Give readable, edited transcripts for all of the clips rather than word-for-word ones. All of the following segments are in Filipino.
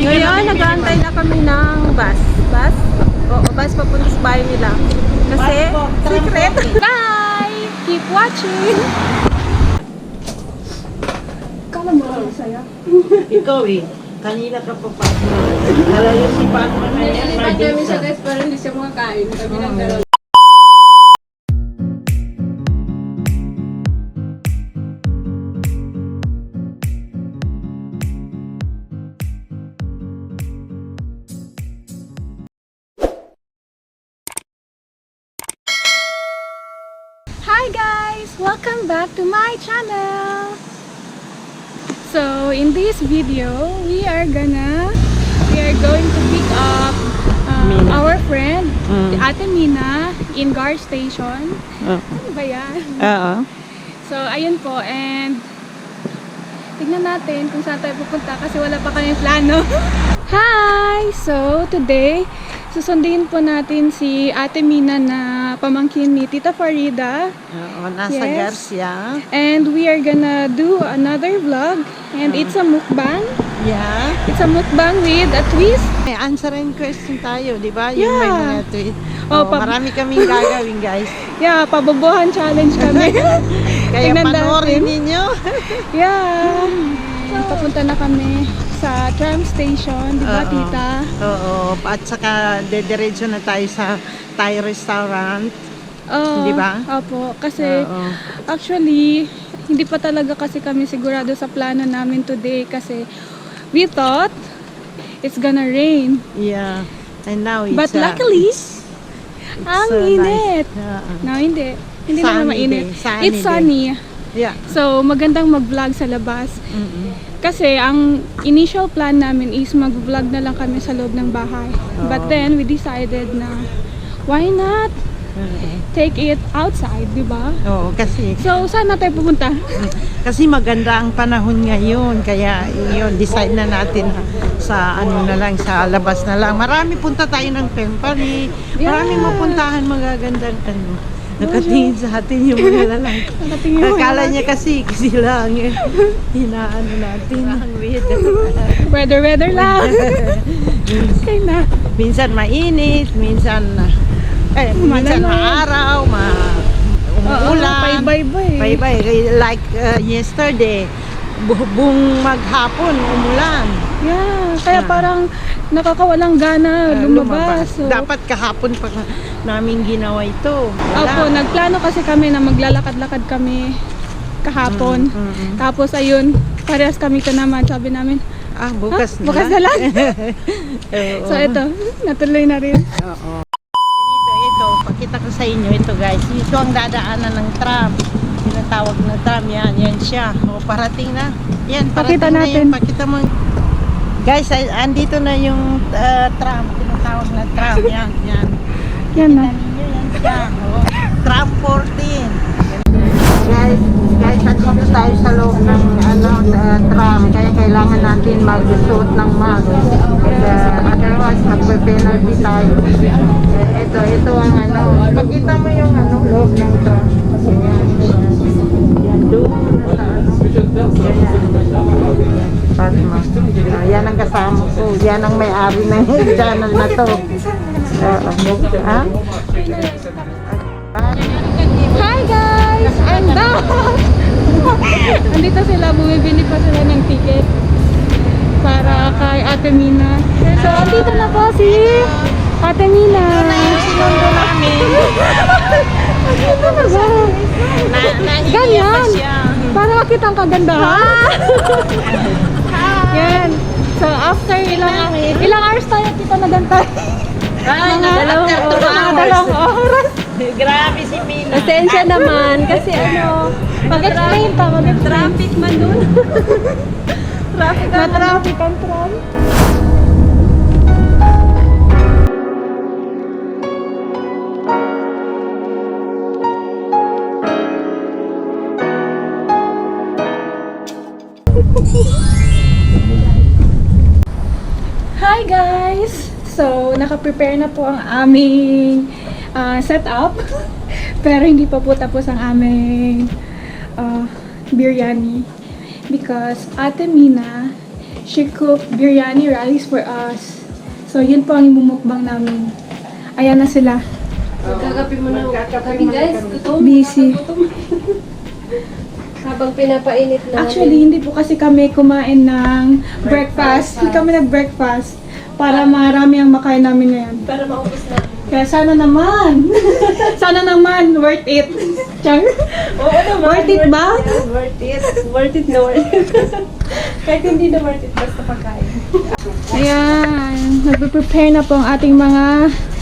Ngayon, nag-aantay na kami ng bus. Bus? Oo, bus papunta sa bahay nila. Kasi, secret. Bye! Keep watching! Kala mo lang saya. Ikaw eh. Kanina ka pa pa. Nalayo si Padma na yan. Nililipat namin siya guys, pero hindi siya makakain. Kami lang dalawa. Hi guys! Welcome back to my channel! So, in this video, we are going to pick up our friend, Ate Mina, in Gar Station. Ano ba yan? Oo. So, ayun po, and tignan natin kung saan tayo pupunta kasi wala pa kami plano. Hi! So, today, susundin po natin si Ate Mina na pamangkin ni Tita Farida. Oo, nasa Yes. Garcia. And we are gonna do another vlog. And it's a mukbang. Yeah. It's a mukbang with a twist. May answer and question tayo, di ba? Yung Yeah. may mga tweet. Oh, Oh, marami kaming gagawin, guys. Yeah, pabobohan challenge kami. Kaya Tingnan panoorin natin. ninyo. Yeah. Papunta na kami sa tram station, di ba, Oo. Tita? Oo. At saka, dediretso na tayo sa Thai restaurant. Oo, Di ba? Opo, kasi Oo. actually, hindi pa talaga kasi kami sigurado sa plano namin today kasi we thought it's gonna rain. Yeah. And now it's... But luckily, ang so init. nice. Oo. No, hindi. Hindi naman Sunny mainit. day. Sunny It's day. sunny. Yeah. So, magandang mag-vlog sa labas. Mm-mm. Kasi, ang initial plan namin is mag-vlog na lang kami sa loob ng bahay. But Oo. then, we decided na, why not take it outside, di ba? Oo, kasi So, saan na tayo pupunta? maganda ang panahon ngayon, kaya yun, decide na natin sa ano na lang, sa labas na lang. Marami punta tayo ng temple, marami Yeah. mapuntahan magagandang ano. Nakatingin sa atin yung mga lalaki. Nakatingin mo Akala naman. niya kasi lang eh. Hinaano natin. Weather lang. Okay na. Minsan mainit, minsan minsan Malamig. maaraw, umuulan. Bye-bye. Bye-bye. Like yesterday, buong maghapon, umulan. Yeah, kaya parang nakakawalang gana lumabas. So, Dapat kahapon pa namin ginawa ito. opo, nagplano kasi kami na maglalakad-lakad kami kahapon. Tapos ayun, parehas kami ka naman. Sabi namin, Bukas na. bukas na lang. Oo. So ito, natuloy na rin. Oo. Ito, pakita ko sa inyo ito guys. Ito ang dadaanan ng tram. Tinatawag na tram. Yan siya. O, parating na. Yan, parating Pakita na natin. yung pakita mo. Guys, andito na yung tram. Tinatawag na tram. Yan. Yan na. Ninyo, yan siya. O, tram 14. Guys, andito tayo sa loob ng tram. Kaya kailangan natin mag-suot ng mask. Otherwise, magpe-penalty tayo. Ito ang Pakita mo yung loob ng tram. Yan, doon sa Padma. Yan ang kasama ko. Yan ang may-ari ng channel na to. Ha? Hi guys! I'm back! Andito sila, bumibili pa sila ng ticket para kay Ate Mina. So, andito na po si Ate Mina. Sinundo namin. Andito na ba? Ganyan. Para makita ang kagandahan. Yan. So, after ilang hours tayo kita nagantay? Dalawang oras. Grabe si Mina. Pasensya naman kasi mag-explain pa, Traffic man dun. Na-traffic ang tram. Hi guys! So, naka-prepare na po ang aming setup. Pero hindi pa po tapos ang aming biryani. Because Ate Mina, she cooked biryani rice for us. So, yun po ang imumukbang namin. Ayan na sila. Magkakape mo na kami guys. Gutom. Busy. Gutom. Habang pinapainit na. Actually, hindi po kasi kami kumain ng breakfast. Hindi kami nag-breakfast para marami ang makain namin ngayon. Para maubos na. Kaya sana naman. Sana naman, worth it. Char? Oo naman. Worth it ba? Worth it. Worth it na worth it. Kahit hindi na worth it, basta pagkain. Ayan. Nagpe-prepare na po ang ating mga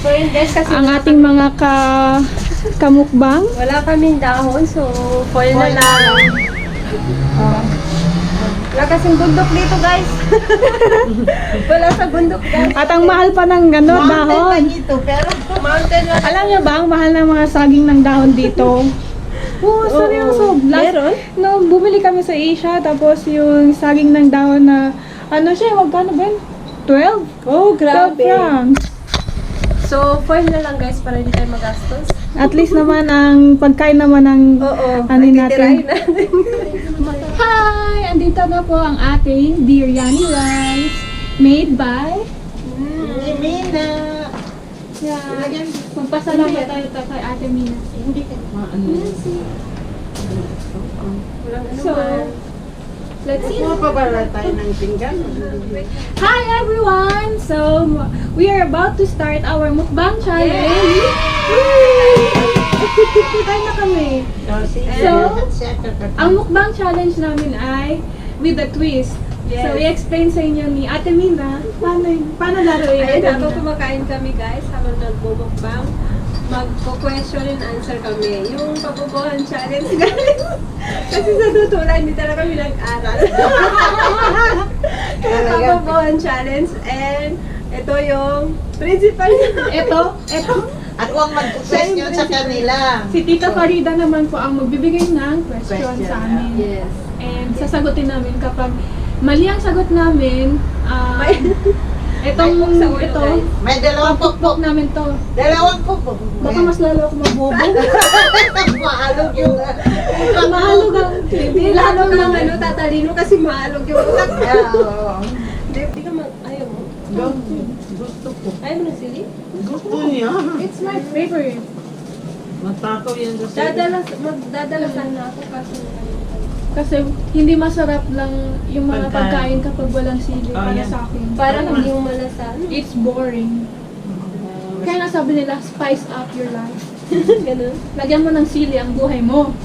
So yun guys, kasi kamukbang. wala kaming dahon, so foil na lang. Wala kasing bundok dito guys. Wala sa bundok guys. At ang mahal pa ng dahon. Ito, pero Mountain lang. Alam niyo ba, ang mahal ng mga saging ng dahon dito? Oo, seryoso. Meron? No, bumili kami sa Asia, tapos yung saging ng dahon na, ano siya, magkano ba yun? 12? Oh, 12 grabe. francs. So, foil na lang guys para hindi tayo magastos. At least naman ang pagkain naman ng Oo, ano nagtitirahin natin. natin. Hi! Andito na po ang ating biryani rice made by Mina. yeah. Magpasalamat tayo kay Ate Mina. Hindi ka Walang ano So, man. let's see. Kung pabala tayo ng pinggan. Hi everyone! So, we are about to start our mukbang challenge. Kain na kami. So, ang mukbang challenge namin ay with a twist. Yes. So, i-explain sa inyo ni Ate Mina paano laruin Ayun, Ate habang Mina. kumakain kami guys, habang nagbubukbang, magko-question and answer kami. Yung pabubuhan challenge guys. Kasi sa totoo lang, hindi talaga kami nag-aral. Kaya pabubuhan challenge and ito yung principal Ito, At huwag mag-question sa kanila. si Tita Farida naman po ang magbibigay ng question Question, sa amin. Yes. And sasagutin namin kapag mali ang sagot namin, itong May hook sa ulo, ito, guys. May dalawang pupok pukpok. namin to. Dalawang pukpok. Baka mas lalo ako mabobo. Maalog yung... Mahalog ang Hindi lalo kang ano, tatalino kasi maalog yung utak. Oo. Hindi ka ayaw mo. Gusto ko. Ayaw mo ng sili? Gusto niya. It's my favorite. Matakaw yan sa Magdadala sana ako kasi Kasi hindi masarap lang yung mga Pagkain. pagkain kapag walang sili Oh, para yan. sa akin. parang hindi yung malasan. It's boring. Kaya nga sabi nila, spice up your life. Ganun. Lagyan mo ng sili ang buhay mo.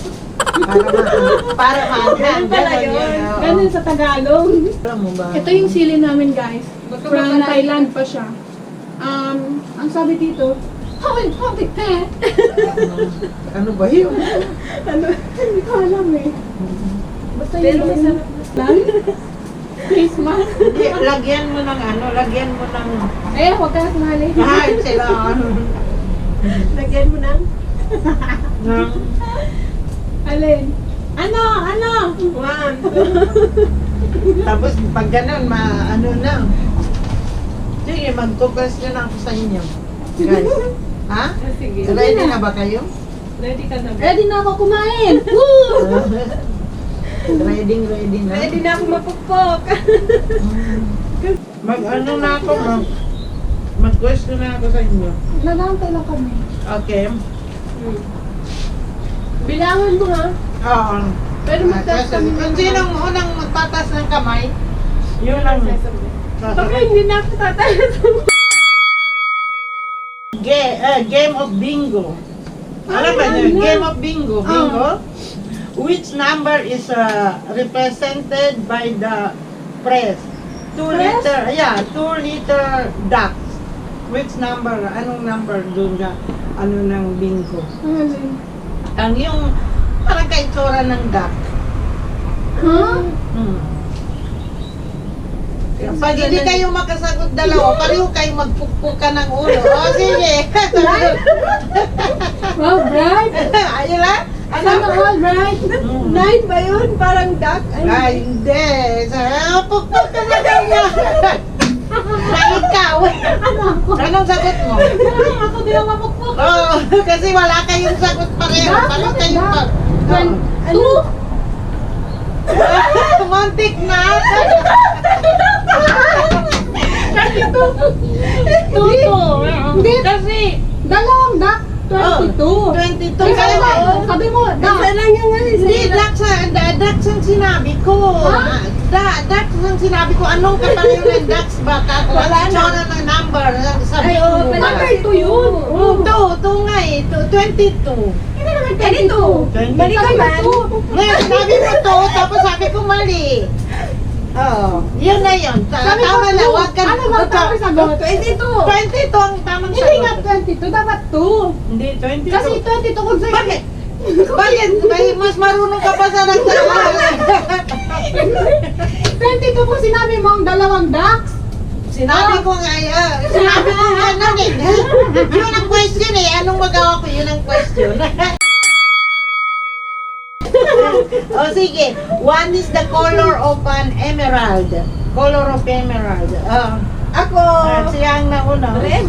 Para maanghang. Ganun pala Ganon yun. oo. Ganun sa Tagalog. Alam mo ba? Ito yung sili namin guys. Baka From makalain. Thailand pa siya. Ang sabi dito, hawin, Ano ba yun? Hindi ko alam eh. Basta Pero yun masarap lang. Christmas. Hindi, lagyan mo ng ano, lagyan mo ng... Eh, huwag ka na sumali. Kahit sila ano. Lagyan mo ng ng... Alin? Ano? one. Tapos pag ganun, ano na. Sige, mag-question ako sa inyo. Guys. Ha? Sige. Ready na ba kayo? Ready ka na ba? Ready na ako kumain. Woo! Ready na. Ready na ako mapukpok. Mag-ano na ako, mag-question na ako sa inyo. Nagantay lang kami. Okay. Bilangan mo ha. Oo. Pero magtaas kami ng Kung sinong unang magtatas ng kamay, yun ang... Baka hindi na ako tatalas. Game of bingo. Alam ba niyo? Game of bingo. Bingo. Which number is represented by the press? 2-liter ducks. Which number? Anong number doon ka? Ano ng bingo? Alin? Ang yung parang kaitsura ng duck. Huh? Pag hindi kayo makasagot dalawa, pareho kayo magpukpukan ng ulo. O sige. Wow, bright. Ayun lang. Sana all bright. Nine ba yun? Parang duck? Ay, hindi. Pukpuk ka na ganyan. Na ikaw. Ano ako? Anong sagot mo? Ako din ang mapukpok. Oo, kasi wala kayong sagot pareho. Pareho kayong pag... Two. Muntik na. Kasi tuto. Hindi. Kasi, dalawang duck, 22. 22. Kasi sabi mo, duck. Isa lang yung ano. Hindi, ducks ang sinabi ko. Ducks ang sinabi ko. Anong kapareho ng ducks ba? Wala na ng number. Sabi Ay, ko oo, ba? number 2 yun. Two nga eh. 22. Hindi naman Ganito. 22. Balik ka man. Ngayon, sabi mo to, tapos sabi ko mali. Oo. Yun na yun. Sabi ko, Tama na, huwag ka. ano ba tama sagot? 22. 22 ang tamang Hindi nga sagot. 22, dapat 2. Hindi, 22. Kasi 22 kung sa'yo. Bakit? Bakit? Mas marunong ka pa sa nagsasabi. 22 kung sinabi mo ang dalawang ducks. Sinabi ko nga, sinabi ko nga nun eh. Yun ang question eh. Anong magawa ko? Yun ang question. O sige. One is the color of an emerald. Color of emerald. Ako. Siya ang nauna. Red.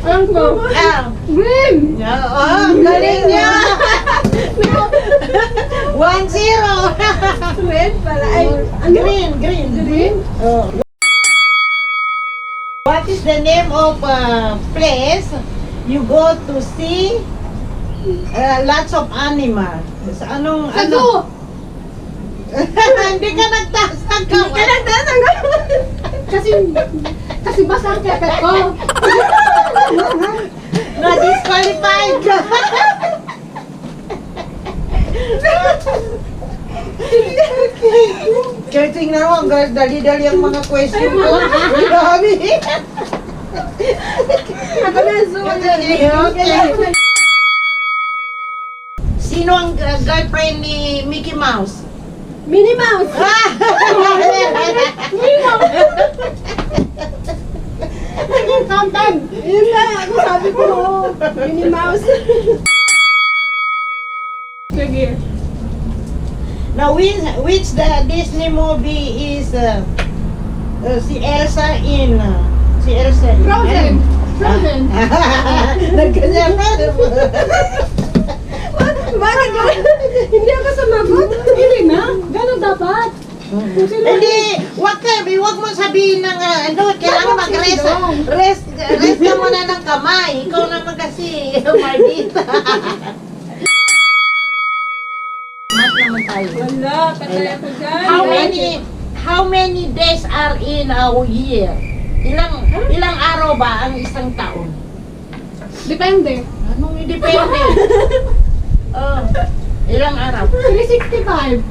Alam ko. Green. Galing niya. 1-0. Red pala. Ay, Green. Green. Oh. What is the name of place you go to see lots of animals? Anong Sa ano? zoo. Hindi ka nagtaas ng kamay. Kasi basa ang kepet ko. Na-disqualified ka. Kaya tingnan mo, ang dali-dali ang mga question ko. Grabe. ako na zoom. Okay. Sino ang girlfriend ni Mickey Mouse? Minnie Mouse. Countdown. Yun na. Ako sabi ko. Minnie Mouse. Sige. Now, which the Disney movie is si Elsa in? Si Elsa in? Frozen. Frozen. Nagganyan ka. Bakit ba? Hindi ako sumagot. Hindi na. Ganun dapat. Hindi, wag mo sabihin ng kailangan mag-rest. Rest ka muna ng kamay. Ikaw naman kasi, Mardita. Mas naman tayo. Wala. Patay ako dyan. How many days are in a year? Ilang araw ba ang isang taon? Depende. Anong depende? Ilang araw? 365.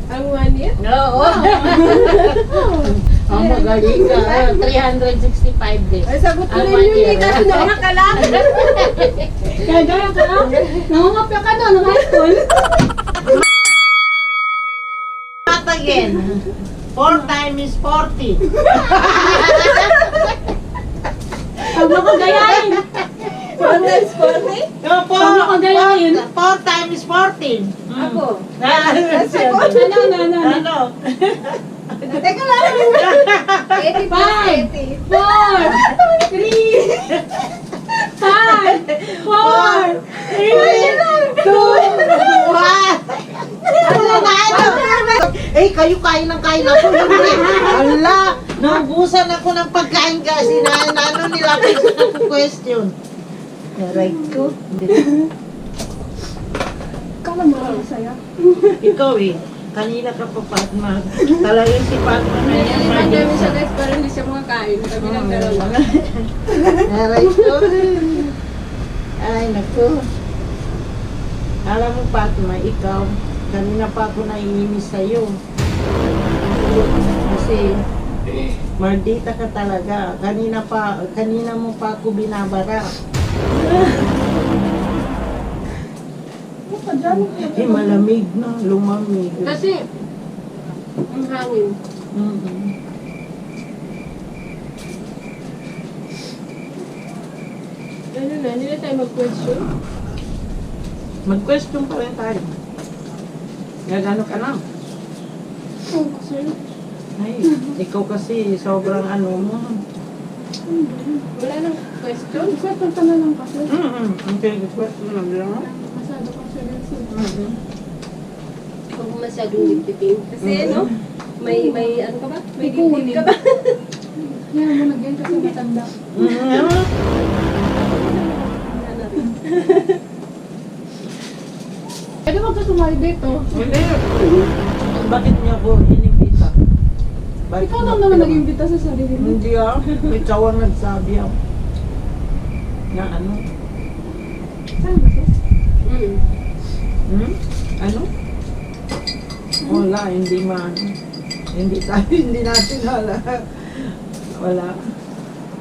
Ang 1 year? Oo. Ang magaling ka. 365 days. Ay, sagot ko Ang rin 1 yun year. eh. Kasi nauna ka lang. Kaya gaya ka lang. Nangungapya ka doon ng high school. Not again. 4 times is 40. Huwag mo kong gayahin. 4 times 40? No, Huwag mo kong gayahin. 4 times 14. Ako. Ano? Teka lang. 80 plus 80. 4, 3, 5, 4, 3, 2, 1. Kayo kain ng kain ako. Ala, naubusan ako ng pagkain kasi na nila ako question. Aray ko. Kala mo lang saya. Ikaw eh. Kanina ka pa Fatma. Talagang si Fatma na yan. Iniwan namin siya guys, pero hindi siya makakain. Kami lang dalawa. Aray ko. Ay, naku. Alam mo, Fatma, ikaw, kanina pa ako naiinis sa'yo. Kasi, maldita ka talaga. Kanina mo pa ako binabara. Malamig na, lumamig. Kasi, ang hangin. Ano na, hindi na tayo mag-question. Mag-question pa rin tayo. Gagano ka lang. Oh, sir. Ay, ikaw kasi sobrang ano mo. Wala nang question. Question ka na lang kasi. Okay, good question lang lang. Masyado kang seryoso. Huwag mo masyadong dipdipin. Kasi ano, may ano ka ba? May Ikunin. dibdib ka ba? Yan mo na ganyan kasi matanda. Wala na rin. Pwede mo ka sumali dito. Hindi. Bakit niya ako inibita? Bakit Ikaw niya lang naman ako- nag-imbita sa sarili mo. Hindi ikaw ang nagsabi ako. Na ano? Saan ba to? Ano? Wala, hindi Hindi tayo, hindi natin hala. Wala.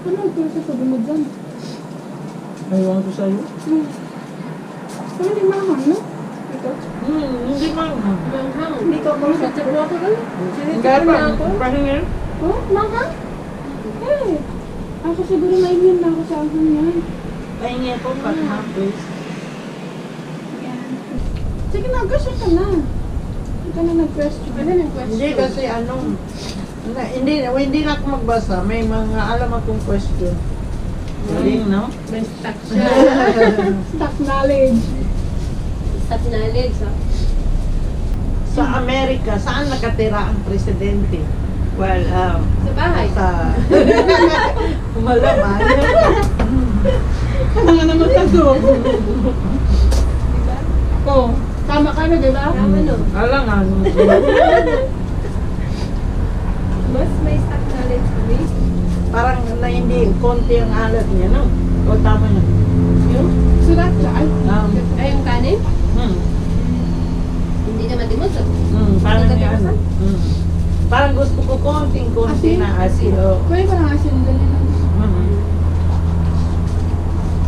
Ano ang kurso sa mo dyan? Ayaw ko sa'yo. Kami di mahal, no? Ito. Hindi man. Manghang. Hindi ko ako sa mo ako lang. Hindi pa. Pahingin? Oh, mahal? Eh. Ako siguro na-immune na ako sa akin yan. Pahingin ko pa. Please. Yan. Sige na, question ka na. Hindi ka na nag-question. Ano nag-question? Hindi kasi hindi na ako magbasa. May mga alam akong question. Galing, no? May stock siya. Stock knowledge. Stock knowledge. Sa Amerika, saan nakatira ang presidente? Well, Sa bahay. sa Malaman. Ano nga naman tago? Oh, tama ka na, di ba? Tama no. Alangan. Mas may stock knowledge kami. Parang na hindi konti ang alat niya, no? O tama na. Yung? Sulat siya. Ay, Ay, yung kanin? Hmm. Hindi naman di mo. Parang Hindi ka yan. timasan? Parang gusto ko konting-konti Asin? na asin. Oh. kunin ko na asin dali lang.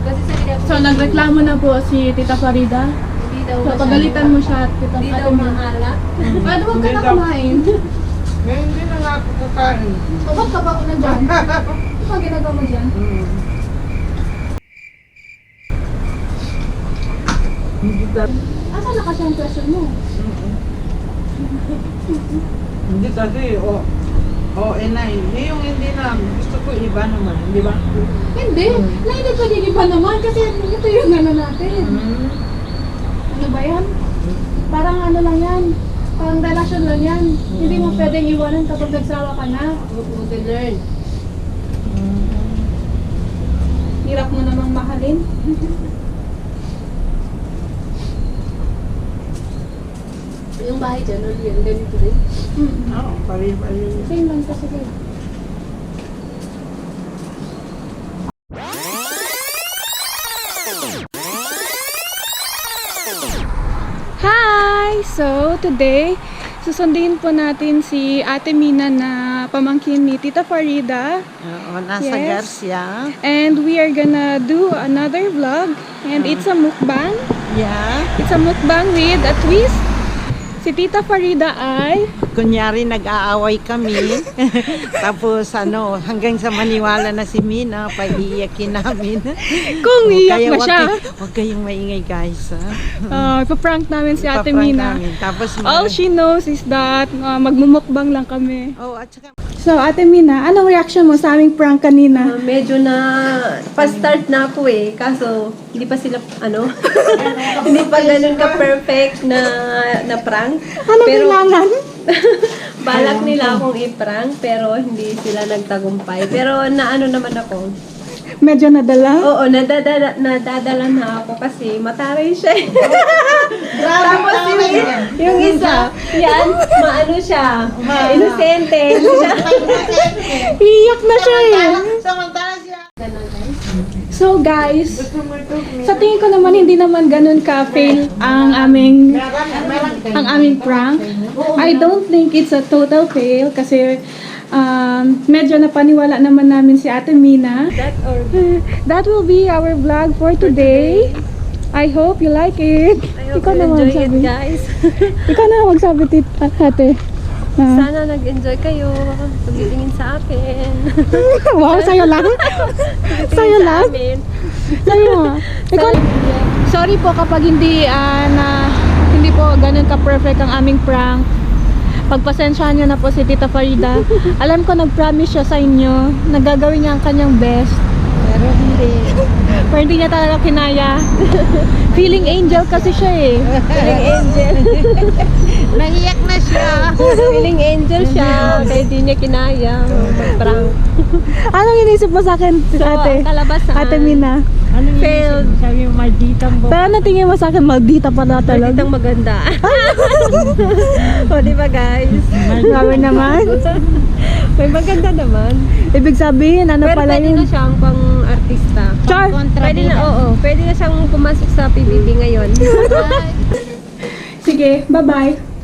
Kasi sa video So, nagreklamo na po si Tita Farida. Hindi daw So, pagalitan mo siya, Tita Hindi daw maalat. Paano huwag ka Hindi na daw. kumain? Hindi na nga ako kakain. O, ba't ka ba ko na dyan? Ano ba ginagawa mo dyan? Hindi ka. Asa na kasi ang question mo? Hindi kasi, na hindi yung hindi na. Gusto ko iba naman, di ba? Hindi. Na hindi pwedeng iba naman kasi ito yung ano natin. Ano ba yan? Parang ano lang yan. Parang relasyon lang yan. Hindi mo pwedeng iwanan kapag nagsawa ka na. Huwag to learn. Hirap mo namang mahalin. Yung bahay dyan, ano yan? Ganito din. Oo, pari-pari. Same lang kasi kayo. Hi! So, today, susundin po natin si Ate Mina na pamangkin ni Tita Farida. Oo, nasa Yes. Garcia. And we are gonna do another vlog. And it's a mukbang. Yeah. It's a mukbang with a twist. Si Tita Farida ay Kunyari nag-aaway kami. Tapos hanggang sa maniwala na si Mina, pag-iiyakin namin. kung iyak Kaya ba siya. Huwag kayong maingay guys. Ha? Ipaprank namin si Ate Ipaprank Mina. namin. Tapos All she knows is that magmumukbang lang kami. Oh, at saka So, Ate Mina, anong reaction mo sa aming prank kanina? Medyo na pa-start na ako eh. Kaso, hindi pa sila, hindi pa ganun ka-perfect na prank. Anong Pero, kailangan? balak nila akong i-prank, pero hindi sila nagtagumpay. Pero naano naman ako. Medyo nadala? Oo, nadadala na ako kasi mataray siya eh. Tapos yung isa, yan, maano siya, inosente. Iyak na siya eh. samantala siya. So guys, Gusto mo ito? sa tingin ko naman hindi naman ganun ka-fail ang aming prank. I don't think it's a total fail kasi medyo napaniwala naman namin si Ate Mina. That will be our vlog for today. I hope you like it. I hope Ikaw you na enjoy it, magsabi. guys. Ikaw na magsabi, Ate. Sana nag-enjoy kayo. Tumitingin sa akin. Wow, sa'yo lang? Sa'yo Sa lang? amin. Sa'yo. Ikaw, sorry po kapag hindi po ganun ka-perfect ang aming prank. Pagpasensyahan niyo na po si Tita Farida. Alam ko nag-promise siya sa inyo na gagawin niya ang kanyang best. Pero hindi. Pero hindi niya talaga kinaya. Feeling angel kasi siya eh. Feeling angel. Nahiyak na siya. Feeling angel siya. Kaya di niya kinaya mag-prank. Anong inisip mo sa akin, So, ate? ang kalabasan. Ate Mina. Ano yung Failed. sabi yung malditang Pero ano tingin mo sa akin? Maldita pala talaga. Malditang maganda. O, di ba guys? Grabe naman. May maganda naman. Ibig sabihin, ano Pero pala pwede yun? na siyang pang-artista. Char! Pwede na, oo. Pwede na siyang pumasok sa PBB ngayon. Sige, bye-bye.